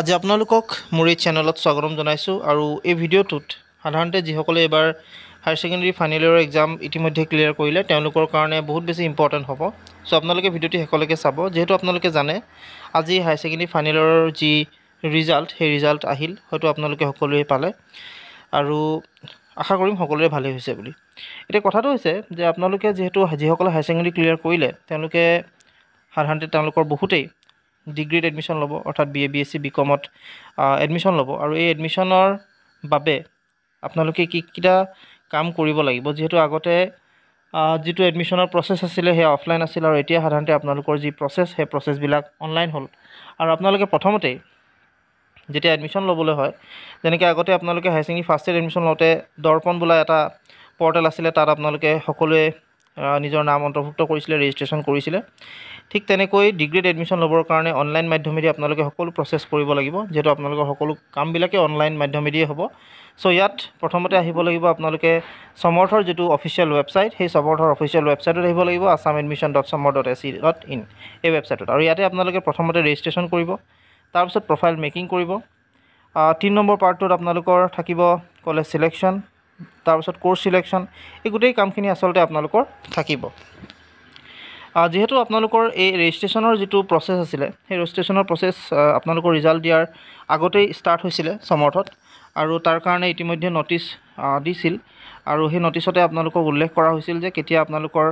আজি আপোনালোকক মোৰ এই চেনেলত স্বাগতম জনাইছোঁ আৰু এই ভিডিঅ'টোত সাধাৰণতে যিসকলে এবাৰ হায়াৰ ছেকেণ্ডেৰী ফাইনেল ইয়েৰৰ এক্সাম ইতিমধ্যে ক্লিয়াৰ কৰিলে তেওঁলোকৰ কাৰণে বহুত বেছি ইম্পৰ্টেণ্ট হ'ব। চ' আপোনালোকে ভিডিঅ'টো শেষলৈকে চাব, যিহেতু আপোনালোকে জানে আজি হায়াৰ ছেকেণ্ডেৰী ফাইনেল ইয়েৰৰ যি ৰিজাল্ট সেই ৰিজাল্ট আহিল, হয়তো আপোনালোকে সকলোৱে পালে আৰু আশা কৰিম সকলোৰে ভালেই হৈছে বুলি। এতিয়া কথাটো হৈছে যে আপোনালোকে যিসকলে হায়াৰ ছেকেণ্ডেৰী ক্লিয়াৰ কৰিলে তেওঁলোকে সাধাৰণতে তেওঁলোকৰ বহুতেই ডিগ্ৰীত এডমিশ্যন ল'ব, অৰ্থাৎ BA BSc BComত এডমিশ্যন ল'ব আৰু এই এডমিশ্যনৰ বাবে আপোনালোকে কিটা কাম কৰিব লাগিব, যিহেতু আগতে যিটো এডমিশ্যনৰ প্ৰচেছ আছিলে সেয়া অফলাইন আছিল আৰু এতিয়া সাধাৰণতে আপোনালোকৰ যি প্ৰচেছ সেই প্ৰচেছবিলাক অনলাইন হ'ল। আৰু আপোনালোকে প্ৰথমতেই যেতিয়া এডমিশ্যন ল'বলৈ হয়, যেনেকৈ আগতে আপোনালোকে higher secondary first year admission লওঁতে দৰ্পণ বোলা এটা পৰ্টেল আছিলে, তাত আপোনালোকে সকলোৱে নিজৰ নাম অন্তৰ্ভুক্ত কৰিছিলে, ৰেজিষ্ট্ৰেশ্যন কৰিছিলে। ঠিক তেনেকৈ ডিগ্ৰীত এডমিশ্যন ল'বৰ কাৰণে অনলাইন মাধ্যমেদি আপোনালোকে সকলো প্ৰচেছ কৰিব লাগিব, যিহেতু আপোনালোকৰ সকলো কামবিলাকে অনলাইন মাধ্যমেদিয়ে হ'ব। চ' ইয়াত প্ৰথমতে আহিব লাগিব আপোনালোকে সমৰ্থৰ যিটো অফিচিয়েল ৱেবছাইট, সেই সমৰ্থৰ অফিচিয়েল ৱেবছাইটত আহিব লাগিব, assamadmission.samar.ac.in এই ৱেবছাইটত। আৰু ইয়াতে আপোনালোকে প্ৰথমতে ৰেজিষ্ট্ৰেশ্যন কৰিব, তাৰপিছত প্ৰফাইল মেকিং কৰিব। 3 নম্বৰ পাৰ্টটোত আপোনালোকৰ থাকিব কলেজ ছিলেকশ্যন, তাৰপিছত কোৰ্চ ছিলেকশ্যন, এই গোটেই কামখিনি আচলতে আপোনালোকৰ থাকিব। যিহেতু আপোনালোকৰ এই ৰেজিষ্ট্ৰেশ্যনৰ যিটো প্ৰচেছ আছিলে, সেই ৰেজিষ্ট্ৰেশ্যনৰ প্ৰচেছ আপোনালোকৰ ৰিজাল্ট দিয়াৰ আগতেই ষ্টাৰ্ট হৈছিলে সমৰ্থত, আৰু তাৰ কাৰণে ইতিমধ্যে ন'টিচ দিছিল আৰু সেই ন'টিচতে আপোনালোকক উল্লেখ কৰা হৈছিল যে কেতিয়া আপোনালোকৰ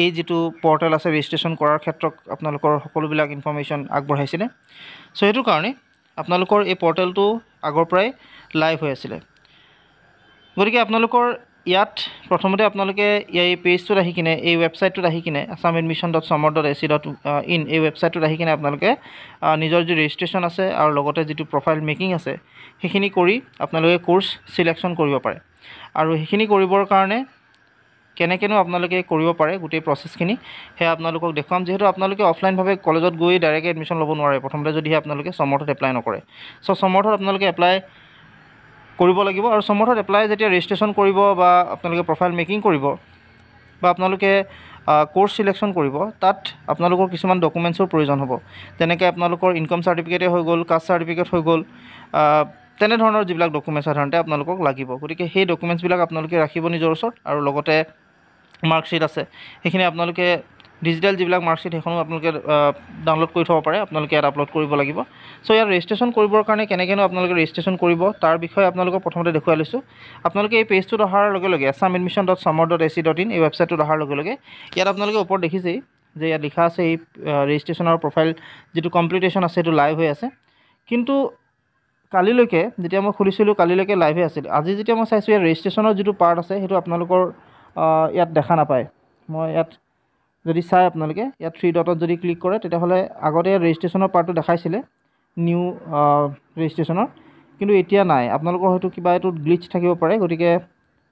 এই যিটো পৰ্টেল আছে ৰেজিষ্ট্ৰেশ্যন কৰাৰ ক্ষেত্ৰত আপোনালোকৰ সকলোবিলাক ইনফৰ্মেশ্যন আগবঢ়াইছিলে। চ' সেইটো কাৰণে আপোনালোকৰ এই পৰ্টেলটো আগৰ পৰাই লাইভ হৈ আছিলে। গতিকে আপোনালোকৰ ইয়াত প্ৰথমতে আপোনালোকে এই পেজটোত আহি কিনে, এই ৱেবছাইটটোত আহি কিনে assamadmission.samar.ac.in এই ৱেবছাইটটোত আহি কিনে আপোনালোকে নিজৰ যি ৰেজিষ্ট্ৰেশ্যন আছে আৰু লগতে যিটো প্ৰফাইল মেকিং আছে সেইখিনি কৰি আপোনালোকে কোৰ্চ ছিলেকশ্যন কৰিব পাৰে। আৰু সেইখিনি কৰিবৰ কাৰণে কেনেকৈনো আপোনালোকে কৰিব পাৰে গোটেই প্ৰচেছখিনি সেয়া আপোনালোকক দেখুৱাম, যিহেতু আপোনালোকে অফলাইনভাৱে কলেজত গৈ ডাইৰেক্ট এডমিশ্যন ল'ব নোৱাৰে প্ৰথমতে যদিহে আপোনালোকে সমৰ্থত এপ্লাই নকৰে। চ' সমৰ্থত আপোনালোকে এপ্লাই কৰিব লাগিব আৰু সমৰ্থত এপ্লাই যেতিয়া ৰেজিষ্ট্ৰেশ্যন কৰিব বা আপোনালোকে প্ৰফাইল মেকিং কৰিব বা আপোনালোকে কোৰ্চ ছিলেকশ্যন কৰিব, তাত আপোনালোকৰ কিছুমান ডকুমেণ্টছৰ প্ৰয়োজন হ'ব, যেনেকৈ আপোনালোকৰ ইনকম চাৰ্টিফিকেটেই হৈ গ'ল, কাষ্ট চাৰ্টিফিকেট হৈ গ'ল, তেনেধৰণৰ যিবিলাক ডকুমেণ্টছ সাধাৰণতে আপোনালোকক লাগিব। গতিকে সেই ডকুমেণ্টছবিলাক আপোনালোকে ৰাখিব নিজৰ ওচৰত, আৰু লগতে মাৰ্কশ্বিট আছে সেইখিনি আপোনালোকে ডিজিটেল যিবিলাক মাৰ্কশ্বিট সেইখনো আপোনালোকে ডাউনলোড কৰি থ'ব পাৰে, আপোনালোকে ইয়াত আপলোড কৰিব লাগিব। চ' ইয়াত ৰেজিষ্ট্ৰেশ্যন কৰিবৰ কাৰণে কেনেকৈনো আপোনালোকে ৰেজিষ্ট্ৰেশ্যন কৰিব তাৰ বিষয়ে আপোনালোকক প্ৰথমতে দেখুৱাই লৈছোঁ। আপোনালোকে এই পেজটোত অহাৰ লগে লগে assamadmission.samar.ac.in এই ৱেবছাইটটোত অহাৰ লগে লগে ইয়াত আপোনালোকে ওপৰত দেখিছেই যে ইয়াত লিখা আছে এই ৰেজিষ্ট্ৰেশ্যনৰ প্ৰফাইল যিটো কমপ্লিটেশ্যন আছে সেইটো লাইভ হৈ আছে। কিন্তু কালিলৈকে যেতিয়া মই খুলিছিলোঁ কালিলৈকে লাইভে আছিল। আজি যেতিয়া মই চাইছোঁ ইয়াত ৰেজিষ্ট্ৰেশ্যনৰ যিটো পাৰ্ট আছে সেইটো আপোনালোকৰ ইয়াত দেখা নাপায়। মই ইয়াত যদি চাই আপোনালোকে ইয়াত 3 ডটত যদি ক্লিক কৰে তেতিয়াহ'লে আগতে ৰেজিষ্ট্ৰেশ্যনৰ পাৰ্টটো দেখাইছিলে নিউ ৰেজিষ্ট্ৰেশ্যনৰ, কিন্তু এতিয়া নাই। আপোনালোকৰ হয়তো কিবা এইটোত গ্লিচ থাকিব পাৰে, গতিকে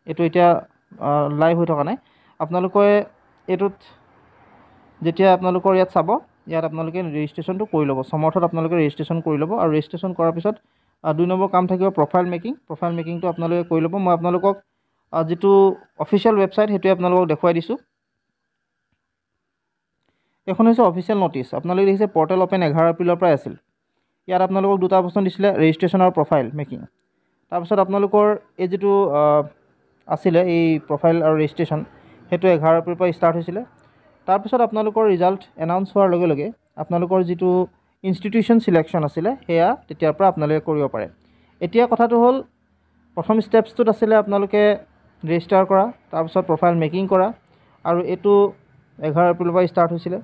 এইটো এতিয়া লাইভ হৈ থকা নাই। আপোনালোকে এইটোত যেতিয়া আপোনালোকৰ ইয়াত চাব, ইয়াত আপোনালোকে ৰেজিষ্ট্ৰেশ্যনটো কৰি ল'ব, সমৰ্থত আপোনালোকে ৰেজিষ্ট্ৰেশ্যন কৰি ল'ব। আৰু ৰেজিষ্ট্ৰেশ্যন কৰাৰ পিছত 2 নম্বৰ কাম থাকিব প্ৰফাইল মেকিং। প্ৰফাইল মেকিংটো আপোনালোকে কৰি ল'ব। মই আপোনালোকক যিটো অফিচিয়েল ৱেবছাইট সেইটোৱে আপোনালোকক দেখুৱাই দিছোঁ। এখন হৈছে অফিচিয়েল ন'টিচ। আপোনালোকে দেখিছে পৰ্টেল অ'পেন 11 এপ্ৰিলৰ পৰাই আছিল। ইয়াত আপোনালোকক 2টা অপশ্যন দিছিলে, ৰেজিষ্ট্ৰেশ্যন আৰু প্ৰফাইল মেকিং। তাৰপিছত আপোনালোকৰ এই যিটো আছিলে এই প্ৰফাইল আৰু ৰেজিষ্ট্ৰেশ্যন সেইটো 11 এপ্ৰিলৰ পৰা ষ্টাৰ্ট হৈছিলে। তাৰপিছত আপোনালোকৰ ৰিজাল্ট এনাউন্স হোৱাৰ লগে লগে আপোনালোকৰ যিটো ইনষ্টিটিউশ্যন ছিলেকশ্যন আছিলে সেয়া তেতিয়াৰ পৰা আপোনালোকে কৰিব পাৰে। এতিয়া কথাটো হ'ল প্ৰথম ষ্টেপছটোত আছিলে আপোনালোকে ৰেজিষ্টাৰ কৰা, তাৰপিছত প্ৰফাইল মেকিং কৰা, আৰু এইটো 11 এপ্ৰিলৰ পৰা ষ্টাৰ্ট হৈছিলে।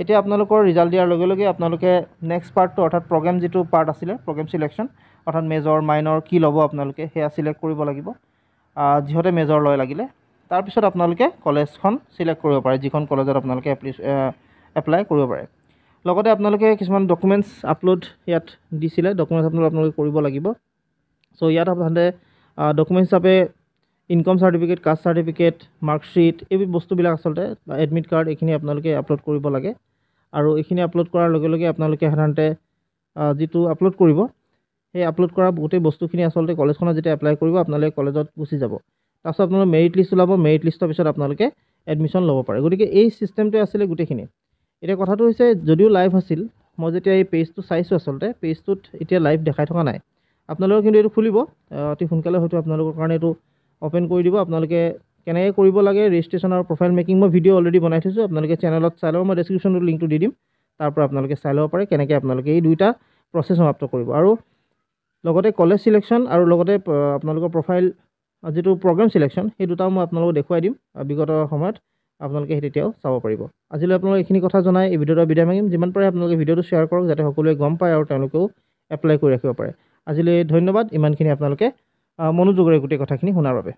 এতিয়া আপোনালোকৰ ৰিজাল্ট দিয়াৰ লগে লগে আপোনালোকে নেক্সট পাৰ্টটো অৰ্থাৎ প্ৰগ্ৰেম যিটো পাৰ্ট আছিলে প্ৰগ্ৰেম ছিলেকশ্যন, অৰ্থাৎ মেজৰ মাইনৰ কি ল'ব আপোনালোকে সেয়া ছিলেক্ট কৰিব লাগিব, যিহঁতে মেজৰ লয় লাগিলে। তাৰপিছত আপোনালোকে কলেজখন ছিলেক্ট কৰিব পাৰে, যিখন কলেজত আপোনালোকে এপ্লাই কৰিব পাৰে। লগতে আপোনালোকে কিছুমান ডকুমেণ্টছ আপলোড ইয়াত দিছিলে, ডকুমেণ্টছ আপোনালোকে কৰিব লাগিব। চ' ইয়াত আপোনালোকে ডকুমেণ্টছ হিচাপে income certificate, caste certificate, marksheet এই বস্তুবিলাক আচলতে এডমিট কাৰ্ড এইখিনি আপোনালোকে আপলোড কৰিব লাগে। আৰু এইখিনি আপলোড কৰাৰ লগে লগে আপোনালোকে সাধাৰণতে যিটো আপলোড কৰিব সেই আপলোড কৰা গোটেই বস্তুখিনি আচলতে কলেজখনত যেতিয়া এপ্লাই কৰিব আপোনালোকে কলেজত গুচি যাব। তাৰপিছত আপোনালোকে মেৰিট লিষ্ট ওলাব, মেৰিট লিষ্টৰ পিছত আপোনালোকে এডমিশ্যন ল'ব পাৰে। গতিকে এই ছিষ্টেমটোৱে আছিলে গোটেইখিনি। এতিয়া কথাটো হৈছে যদিও লাইভ আছিল মই যেতিয়া এই পেজটো চাইছোঁ আচলতে পেজটোত এতিয়া লাইভ দেখাই থকা নাই আপোনালোকে কিন্তু এইটো খুলিব অতি সোনকালে হয়তো আপোনালোকৰ কাৰণে এইটো অপেন কৰি দিব আপোনালোকে কেনেকৈ কৰিব লাগে ৰেজিষ্ট্ৰেশ্যন আৰু প্ৰফাইল মেকিং মই ভিডিঅ' অলৰেডি বনাই থৈছোঁ আপোনালোকে চেনেলত চাই ল'ব মই ডেছক্ৰিপশ্যনত লিংকটো দি দিম তাৰ পৰা আপোনালোকে চাই ল'ব পাৰে কেনেকৈ আপোনালোকে এই দুইটা প্ৰচেছ সমাপ্ত কৰিব আৰু লগতে কলেজ সিলেকশ্যন আৰু লগতে আপোনালোকৰ প্ৰফাইল যেটো প্ৰগ্ৰাম সিলেকশ্যন সেই দুটাও মই আপোনালোকক দেখুৱাই দিম বিগত সময়ত আপোনালোকে সেই তেতিয়াও চাব পাৰিব আজিলৈ আপোনালোক এইখিনি কথা জনাই এই ভিডিঅ'টো বিদায় মাগিম যিমান পাৰে আপোনালোকে ভিডিঅ'টো শ্বেয়াৰ কৰক যাতে সকলোৱে গম পায় আৰু তেওঁলোকেও এপ্লাই কৰি ৰাখিব পাৰে আজিলৈ ধন্যবাদ ইমানখিনি আপোনালোকে মনোযোগেৰে গোটেই কথাখিনি শুনাৰ বাবে